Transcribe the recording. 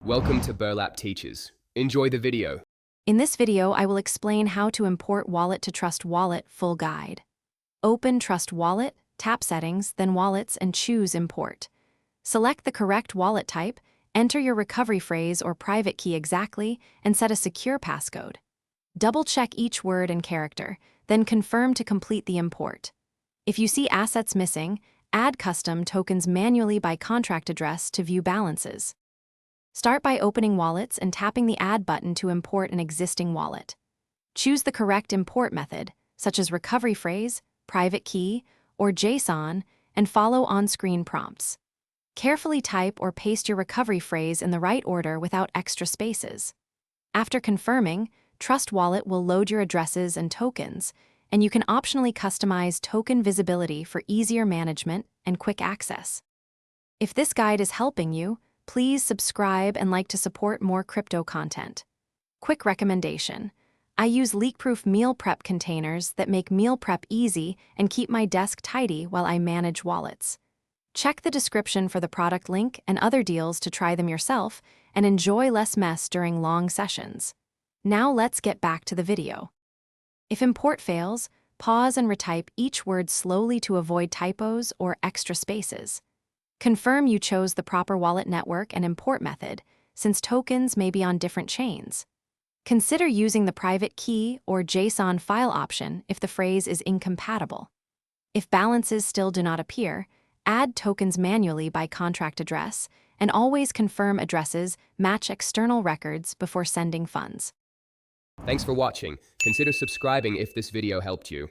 Welcome to Burlap Teachers. Enjoy the video. In this video, I will explain how to import Wallet to Trust Wallet full guide. Open Trust Wallet, tap Settings, then Wallets and choose Import. Select the correct wallet type, enter your recovery phrase or private key exactly, and set a secure passcode. Double-check each word and character, then confirm to complete the import. If you see assets missing, add custom tokens manually by contract address to view balances. Start by opening Wallets and tapping the Add button to import an existing wallet. Choose the correct import method, such as recovery phrase, private key, or JSON, and follow on-screen prompts. Carefully type or paste your recovery phrase in the right order without extra spaces. After confirming, Trust Wallet will load your addresses and tokens, and you can optionally customize token visibility for easier management and quick access. If this guide is helping you, please subscribe and like to support more crypto content. Quick recommendation: I use leak-proof meal prep containers that make meal prep easy and keep my desk tidy while I manage wallets. Check the description for the product link and other deals to try them yourself and enjoy less mess during long sessions. Now let's get back to the video. If import fails, pause and retype each word slowly to avoid typos or extra spaces. Confirm you chose the proper wallet network and import method, since tokens may be on different chains. Consider using the private key or JSON file option if the phrase is incompatible. If balances still do not appear, add tokens manually by contract address, and always confirm addresses match external records before sending funds. Thanks for watching. Consider subscribing if this video helped you.